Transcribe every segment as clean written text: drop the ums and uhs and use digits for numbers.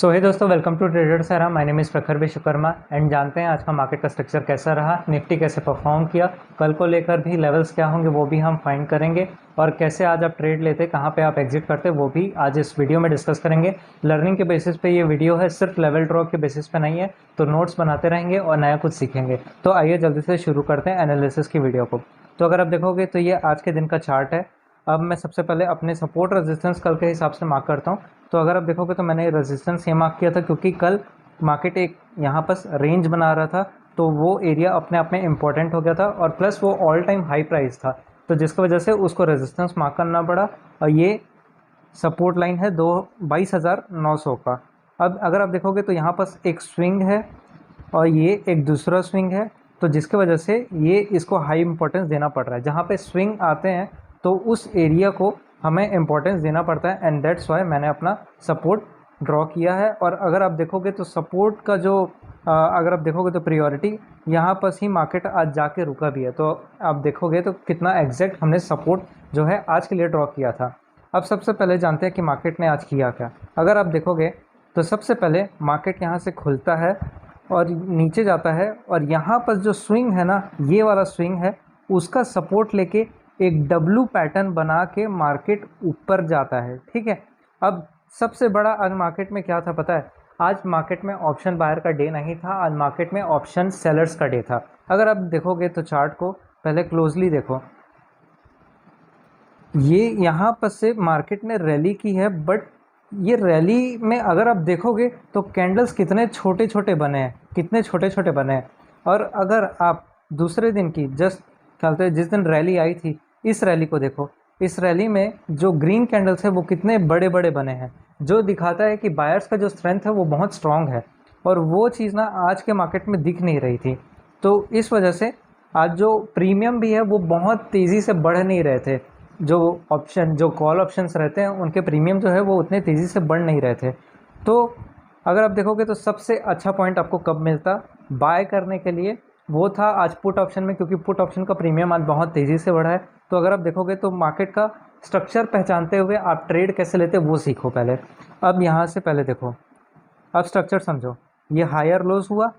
सो हे दोस्तों, welcome to trader सारा। My name is प्रखर विश्वकर्मा एंड जानते हैं आज का मार्केट का स्ट्रक्चर कैसा रहा, निफ्टी कैसे परफॉर्म किया, कल को लेकर भी लेवल्स क्या होंगे वो भी हम फाइंड करेंगे, और कैसे आज आप ट्रेड लेते, कहाँ पे आप एग्जिट करते वो भी आज इस वीडियो में डिस्कस करेंगे। लर्निंग के बेसिस पे ये वीडियो है, सिर्फ लेवल ड्रॉ के बेसिस पे नहीं है, तो नोट्स बनाते रहेंगे और नया कुछ सीखेंगे। तो आइए जल्दी से शुरू करते हैं एनालिसिस की वीडियो को। तो अगर आप देखोगे तो ये आज के दिन का चार्ट है। अब मैं सबसे पहले अपने सपोर्ट रेजिस्टेंस कल के हिसाब से मार्क करता हूँ। तो अगर आप देखोगे तो मैंने रेजिस्टेंस ये मार्क किया था क्योंकि कल मार्केट एक यहाँ पर रेंज बना रहा था, तो वो एरिया अपने आप में इम्पोर्टेंट हो गया था, और प्लस वो ऑल टाइम हाई प्राइस था, तो जिसकी वजह से उसको रेजिस्टेंस मार्क करना पड़ा। और ये सपोर्ट लाइन है 22,900 का। अब अगर आप देखोगे तो यहाँ पर एक स्विंग है और ये एक दूसरा स्विंग है, तो जिसके वजह से ये इसको हाई इंपॉर्टेंस देना पड़ रहा है। जहाँ पे स्विंग आते हैं तो उस एरिया को हमें इंपॉर्टेंस देना पड़ता है, एंड दैट्स वाई मैंने अपना सपोर्ट ड्रॉ किया है। और अगर आप देखोगे तो सपोर्ट का जो अगर आप देखोगे तो प्रियोरिटी यहाँ पर ही मार्केट आज जाके रुका भी है। तो आप देखोगे तो कितना एग्जैक्ट हमने सपोर्ट जो है आज के लिए ड्रॉ किया था। अब सबसे पहले जानते हैं कि मार्केट ने आज किया क्या। अगर आप देखोगे तो सबसे पहले मार्केट यहाँ से खुलता है और नीचे जाता है, और यहाँ पर जो स्विंग है ना, ये वाला स्विंग है, उसका सपोर्ट लेके एक डब्लू पैटर्न बना के मार्केट ऊपर जाता है। ठीक है। अब सबसे बड़ा आज मार्केट में क्या था पता है? आज मार्केट में ऑप्शन बायर का डे नहीं था, आज मार्केट में ऑप्शन सेलर्स का डे था। अगर आप देखोगे तो चार्ट को पहले क्लोजली देखो, ये यहाँ पर से मार्केट ने रैली की है, बट ये रैली में अगर आप देखोगे तो कैंडल्स कितने छोटे छोटे बने हैं, कितने छोटे छोटे बने हैं। और अगर आप दूसरे दिन की जस्ट कहते हैं जिस दिन रैली आई थी, इस रैली को देखो, इस रैली में जो ग्रीन कैंडल्स है वो कितने बड़े बड़े बने हैं, जो दिखाता है कि बायर्स का जो स्ट्रेंथ है वो बहुत स्ट्रांग है, और वो चीज़ ना आज के मार्केट में दिख नहीं रही थी। तो इस वजह से आज जो प्रीमियम भी है वो बहुत तेज़ी से बढ़ नहीं रहे थे। जो कॉल ऑप्शंस रहते हैं उनके प्रीमियम जो है वो उतने तेज़ी से बढ़ नहीं रहे थे। तो अगर आप देखोगे तो सबसे अच्छा पॉइंट आपको कब मिलता बाय करने के लिए, वो था आज पुट ऑप्शन में, क्योंकि पुट ऑप्शन का प्रीमियम आज बहुत तेज़ी से बढ़ा है। तो अगर आप देखोगे तो मार्केट का स्ट्रक्चर पहचानते हुए आप ट्रेड कैसे लेते वो सीखो पहले। अब यहाँ से पहले देखो, अब स्ट्रक्चर समझो। ये हायर लोज हुआ,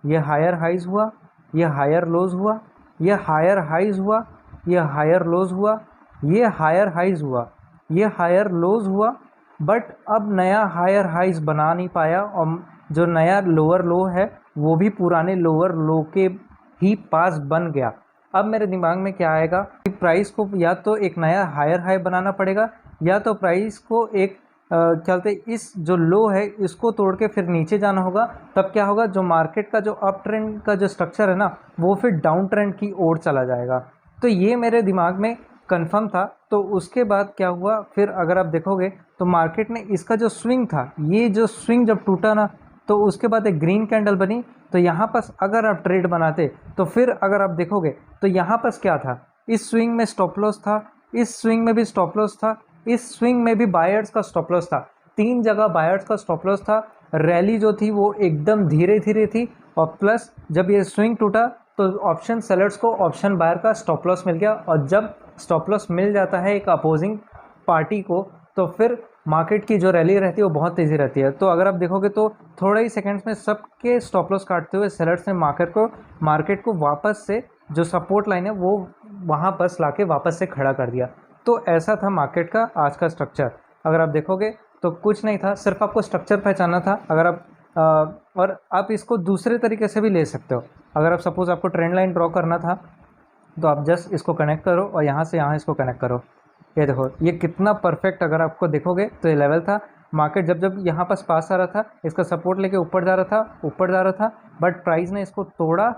ये हायर हाइज हुआ, ये हायर लोज हुआ, ये हायर हाइज हुआ, ये हायर लोज हुआ, ये हायर हाइज हुआ, ये हायर लोज हुआ, बट अब नया हायर हाइज बना नहीं पाया, और जो नया लोअर लो है वो भी पुराने लोअर लो के ही पास बन गया। अब मेरे दिमाग में क्या आएगा कि प्राइस को या तो एक नया हायर हाई बनाना पड़ेगा, या तो प्राइस को एक चलते इस जो लो है इसको तोड़ के फिर नीचे जाना होगा। तब क्या होगा, जो मार्केट का जो अप ट्रेंड का जो स्ट्रक्चर है ना, वो फिर डाउन ट्रेंड की ओर चला जाएगा। तो ये मेरे दिमाग में कंफर्म था। तो उसके बाद क्या हुआ, फिर अगर आप देखोगे तो मार्केट ने इसका जो स्विंग था, ये जो स्विंग जब टूटा ना, तो उसके बाद एक ग्रीन कैंडल बनी। तो यहाँ पर अगर आप ट्रेड बनाते तो फिर अगर आप देखोगे तो यहाँ पर क्या था, इस स्विंग में स्टॉप लॉस था, इस स्विंग में भी स्टॉप लॉस था, इस स्विंग में भी बायर्स का स्टॉप लॉस था, तीन जगह बायर्स का स्टॉप लॉस था। रैली जो थी वो एकदम धीरे धीरे थी, और प्लस जब ये स्विंग टूटा तो ऑप्शन सेलर्स को ऑप्शन बायर का स्टॉप लॉस मिल गया, और जब स्टॉप लॉस मिल जाता है एक अपोजिंग पार्टी को, तो फिर मार्केट की जो रैली रहती है वो बहुत तेज़ी रहती है। तो अगर आप देखोगे तो थोड़े ही सेकंड्स में सबके स्टॉप लॉस काटते हुए सेलर्स ने मार्केट को वापस से जो सपोर्ट लाइन है वो वहाँ पर लाके वापस से खड़ा कर दिया। तो ऐसा था मार्केट का आज का स्ट्रक्चर। अगर आप देखोगे तो कुछ नहीं था, सिर्फ आपको स्ट्रक्चर पहचानना था। अगर आप और आप इसको दूसरे तरीके से भी ले सकते हो। अगर आप सपोज़ आपको ट्रेंड लाइन ड्रॉ करना था तो आप जस्ट इसको कनेक्ट करो और यहाँ से यहाँ इसको कनेक्ट करो। ये देखो ये कितना परफेक्ट, अगर आपको देखोगे तो ये लेवल था। मार्केट जब जब यहाँ पास आ रहा था, इसका सपोर्ट लेके ऊपर जा रहा था, बट प्राइस ने इसको तोड़ा,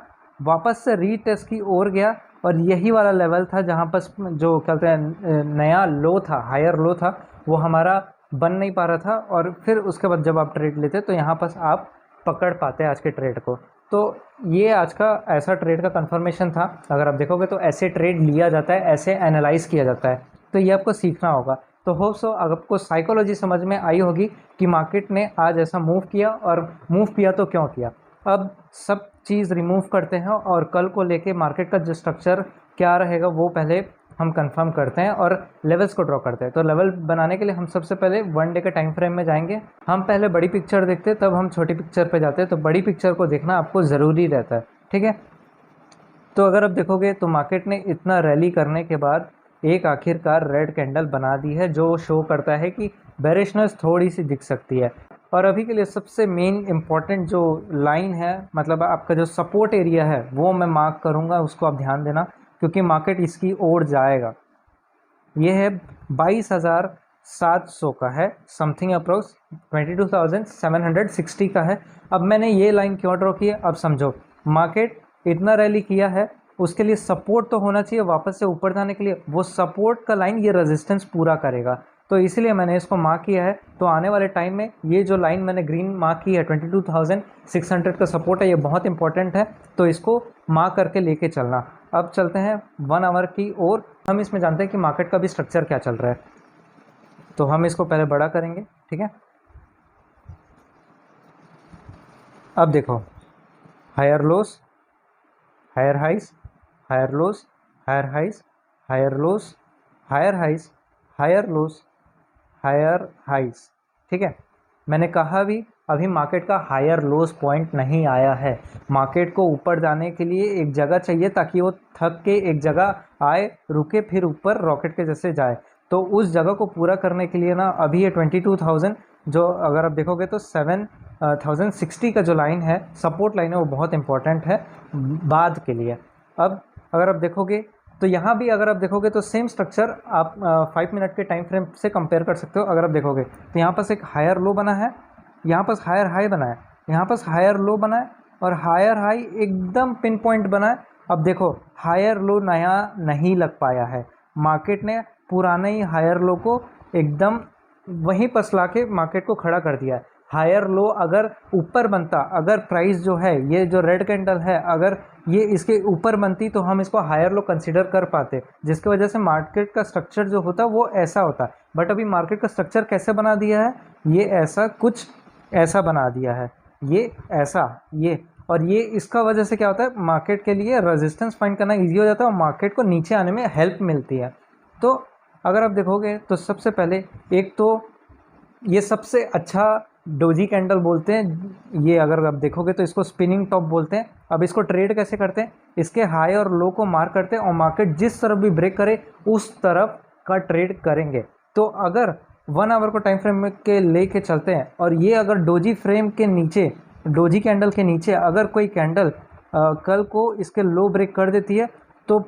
वापस से रीटेस्ट की ओर गया, और यही वाला लेवल था जहाँ पर जो कहते हैं नया लो था, हायर लो था, वो हमारा बन नहीं पा रहा था। और फिर उसके बाद जब आप ट्रेड लेते तो यहाँ पर आप पकड़ पाते आज के ट्रेड को। तो ये आज का ऐसा ट्रेड का कंफर्मेशन था। अगर आप देखोगे तो ऐसे ट्रेड लिया जाता है, ऐसे एनालाइज किया जाता है, तो ये आपको सीखना होगा। तो होप सो आपको साइकोलॉजी समझ में आई होगी कि मार्केट ने आज ऐसा मूव किया, और मूव किया तो क्यों किया। अब सब चीज़ रिमूव करते हैं और कल को लेके मार्केट का जो स्ट्रक्चर क्या रहेगा वो पहले हम कंफर्म करते हैं और लेवल्स को ड्रॉ करते हैं। तो लेवल बनाने के लिए हम सबसे पहले 1 डे के टाइम फ्रेम में जाएंगे। हम पहले बड़ी पिक्चर देखते हैं, तब हम छोटी पिक्चर पे जाते हैं। तो बड़ी पिक्चर को देखना आपको ज़रूरी रहता है, ठीक है। तो अगर आप देखोगे तो मार्केट ने इतना रैली करने के बाद एक आखिरकार रेड कैंडल बना दी है, जो शो करता है कि बेरिशनेस थोड़ी सी दिख सकती है। और अभी के लिए सबसे मेन इम्पॉर्टेंट जो लाइन है, मतलब आपका जो सपोर्ट एरिया है, वो मैं मार्क करूँगा, उसको आप ध्यान देना, क्योंकि मार्केट इसकी ओर जाएगा। ये है 22,700 का है, समथिंग अप्रोक्स 22,760 का है। अब मैंने ये लाइन क्यों ड्रॉ की है, अब समझो। मार्केट इतना रैली किया है, उसके लिए सपोर्ट तो होना चाहिए वापस से ऊपर जाने के लिए। वो सपोर्ट का लाइन ये रेजिस्टेंस पूरा करेगा, तो इसीलिए मैंने इसको मार्क किया है। तो आने वाले टाइम में ये जो लाइन मैंने ग्रीन मार्क की है 22,600 का सपोर्ट है, ये बहुत इंपॉर्टेंट है, तो इसको मार्क करके लेके चलना। अब चलते हैं 1 आवर की ओर। हम इसमें जानते हैं कि मार्केट का भी स्ट्रक्चर क्या चल रहा है, तो हम इसको पहले बड़ा करेंगे, ठीक है। अब देखो, higher lows, higher highs, higher lows, higher highs, higher lows, higher highs, higher lows, higher highs, ठीक है। मैंने कहा भी अभी मार्केट का हायर लोस पॉइंट नहीं आया है। मार्केट को ऊपर जाने के लिए एक जगह चाहिए, ताकि वो थक के एक जगह आए, रुके, फिर ऊपर रॉकेट के जैसे जाए। तो उस जगह को पूरा करने के लिए ना अभी ये 22,000, जो अगर आप देखोगे तो 7,060 का जो लाइन है, सपोर्ट लाइन है, वो बहुत इंपॉर्टेंट है बाद के लिए। अब अगर आप देखोगे तो यहाँ भी अगर आप देखोगे तो सेम स्ट्रक्चर आप 5 मिनट के टाइम फ्रेम से कंपेयर कर सकते हो। अगर आप देखोगे तो यहाँ पास एक हायर लो बना है, यहाँ पास हायर हाई बना है, यहाँ पास हायर लो बना है, और हायर हाई एकदम पिन पॉइंट बना है। अब देखो, हायर लो नया नहीं लग पाया है, मार्केट ने पुराने ही हायर लो को एकदम वहीं पसला के मार्केट को खड़ा कर दिया है। हायर लो अगर ऊपर बनता, अगर प्राइस जो है, ये जो रेड कैंडल है, अगर ये इसके ऊपर बनती तो हम इसको हायर लो कंसीडर कर पाते, जिसकी वजह से मार्केट का स्ट्रक्चर जो होता वो ऐसा होता। बट अभी मार्केट का स्ट्रक्चर कैसे बना दिया है, ये ऐसा कुछ ऐसा बना दिया है, ये ऐसा, ये, और ये इसका वजह से क्या होता है, मार्केट के लिए रेजिस्टेंस फाइंड करना ईजी हो जाता है और मार्केट को नीचे आने में हेल्प मिलती है। तो अगर आप देखोगे तो सबसे पहले एक तो ये सबसे अच्छा डोजी कैंडल बोलते हैं, ये अगर आप देखोगे तो इसको स्पिनिंग टॉप बोलते हैं। अब इसको ट्रेड कैसे करते हैं, इसके हाई और लो को मार्क करते हैं और मार्केट जिस तरफ भी ब्रेक करे उस तरफ का ट्रेड करेंगे। तो अगर 1 आवर को टाइम फ्रेम के लेके चलते हैं और ये अगर डोजी फ्रेम के नीचे, डोजी कैंडल के नीचे अगर कोई कैंडल कल को इसके लो ब्रेक कर देती है, तो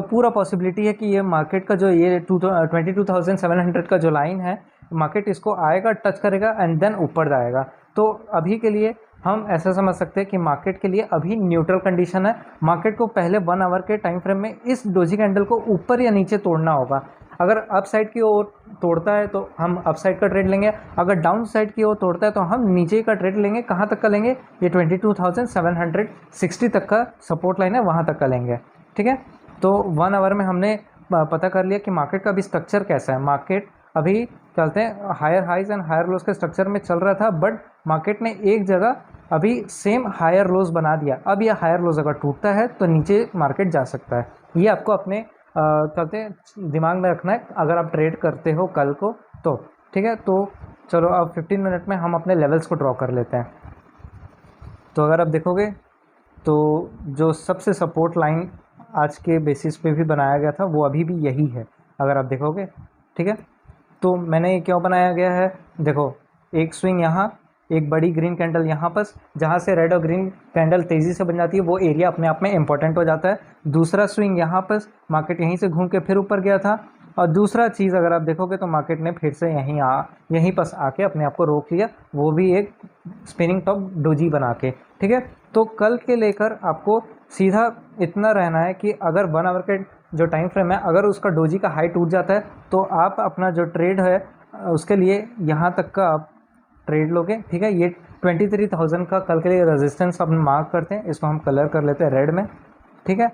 पूरा पॉसिबिलिटी है कि ये मार्केट का जो ये 22,700 का जो लाइन है, मार्केट इसको आएगा, टच करेगा एंड देन ऊपर जाएगा। तो अभी के लिए हम ऐसा समझ सकते हैं कि मार्केट के लिए अभी न्यूट्रल कंडीशन है। मार्केट को पहले 1 आवर के टाइम फ्रेम में इस डोजी कैंडल को ऊपर या नीचे तोड़ना होगा। अगर अप साइड की ओर तोड़ता है तो हम अप साइड का ट्रेड लेंगे, अगर डाउन साइड की ओर तोड़ता है तो हम नीचे का ट्रेड लेंगे। कहाँ तक का लेंगे, ये 22,760 तक का सपोर्ट लाइन है, वहाँ तक का लेंगे, ठीक है। तो 1 आवर में हमने पता कर लिया कि मार्केट का भी स्ट्रक्चर कैसा है। मार्केट अभी चलते हैं higher highs and higher lows के स्ट्रक्चर में चल रहा था, बट मार्केट ने एक जगह अभी सेम हायर लोज बना दिया। अब ये हायर लोज अगर टूटता है तो नीचे मार्केट जा सकता है। ये आपको अपने चलते दिमाग में रखना है अगर आप ट्रेड करते हो कल को, तो ठीक है। तो चलो अब 15 मिनट में हम अपने लेवल्स को ड्रॉ कर लेते हैं। तो अगर आप देखोगे तो जो सबसे सपोर्ट लाइन आज के बेसिस पे भी बनाया गया था वो अभी भी यही है, अगर आप देखोगे, ठीक है। तो मैंने ये क्यों बनाया गया है, देखो, एक स्विंग यहाँ, एक बड़ी ग्रीन कैंडल यहाँ पर, जहाँ से रेड और ग्रीन कैंडल तेज़ी से बन जाती है, वो एरिया अपने आप में इंपॉर्टेंट हो जाता है। दूसरा स्विंग यहाँ पर, मार्केट यहीं से घूम के फिर ऊपर गया था। और दूसरा चीज़ अगर आप देखोगे तो मार्केट ने फिर से यहीं पर आके अपने आप को रोक लिया, वो भी एक स्पिनिंग टॉप डोजी बना के, ठीक है। तो कल के लेकर आपको सीधा इतना रहना है कि अगर 1 आवर के जो टाइम फ्रेम है, अगर उसका डोजी का हाई टूट जाता है तो आप अपना जो ट्रेड है उसके लिए यहाँ तक का आप ट्रेड लोगे, ठीक है। ये 23,000 का कल के लिए रेजिस्टेंस अपन मार्क करते हैं, इसको हम कलर कर लेते हैं रेड में, ठीक है।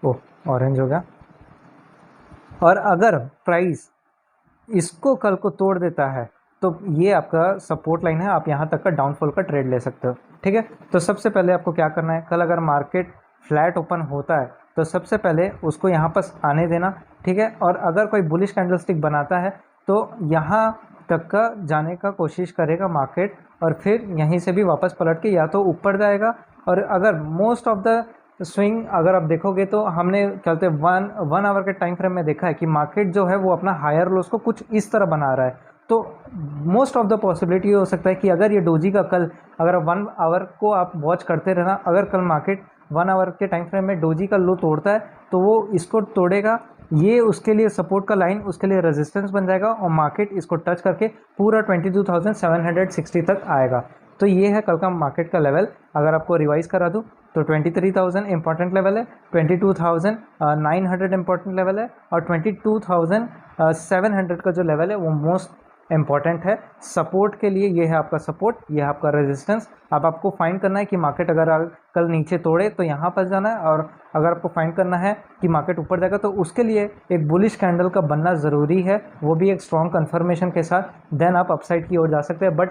ओह, ऑरेंज हो गया। और अगर प्राइस इसको कल को तोड़ देता है तो ये आपका सपोर्ट लाइन है, आप यहाँ तक का डाउनफॉल का ट्रेड ले सकते हो, ठीक है। तो सबसे पहले आपको क्या करना है, कल अगर मार्केट फ्लैट ओपन होता है तो सबसे पहले उसको यहाँ पर आने देना, ठीक है। और अगर कोई बुलिश कैंडलस्टिक बनाता है तो यहाँ तक का जाने का कोशिश करेगा मार्केट, और फिर यहीं से भी वापस पलट के या तो ऊपर जाएगा। और अगर मोस्ट ऑफ द स्विंग अगर आप देखोगे तो हमने क्या कहते हैं 1 आवर के टाइम फ्रेम में देखा है कि मार्केट जो है वो अपना हायर लोस को कुछ इस तरह बना रहा है। तो मोस्ट ऑफ द पॉसिबिलिटी हो सकता है कि अगर ये डोजी का कल अगर 1 आवर को आप वॉच करते रहना, अगर कल मार्केट 1 आवर के टाइम फ्रेम में डोजी का लो तोड़ता है तो वो इसको तोड़ेगा, ये उसके लिए सपोर्ट का लाइन, उसके लिए रेजिस्टेंस बन जाएगा और मार्केट इसको टच करके पूरा 22,760 तक आएगा। तो ये है कल का मार्केट का लेवल। अगर आपको रिवाइज करा दूँ तो 23,000 इंपॉर्टेंट लेवल है, 22,900 इंपॉर्टेंट लेवल है, और 22,700 का जो लेवल है वो मोस्ट इंपॉर्टेंट है सपोर्ट के लिए। ये है आपका सपोर्ट, ये है आपका रेजिस्टेंस। अब आपको फाइंड करना है कि मार्केट अगर कल नीचे तोड़े तो यहाँ पर जाना है, और अगर आपको फाइंड करना है कि मार्केट ऊपर जाएगा तो उसके लिए एक बुलिश कैंडल का बनना ज़रूरी है, वो भी एक स्ट्रॉन्ग कन्फर्मेशन के साथ, देन आप अपसाइड की ओर जा सकते हैं। बट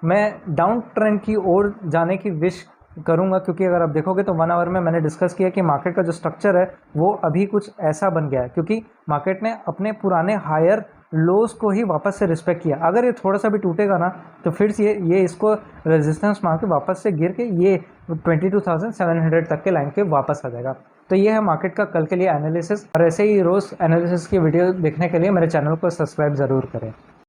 मैं डाउन ट्रेंड की ओर जाने की विश करूंगा, क्योंकि अगर आप देखोगे तो 1 आवर में मैंने डिस्कस किया कि मार्केट का जो स्ट्रक्चर है वो अभी कुछ ऐसा बन गया है, क्योंकि मार्केट ने अपने पुराने हायर लोस को ही वापस से रिस्पेक्ट किया। अगर ये थोड़ा सा भी टूटेगा ना तो फिर से ये इसको रेजिस्टेंस मान के वापस से गिर के ये 22,700 तक के लाइन के वापस आ जाएगा। तो ये है मार्केट का कल के लिए एनालिसिस, और ऐसे ही रोज़ एनालिसिस की वीडियो देखने के लिए मेरे चैनल को सब्सक्राइब ज़रूर करें।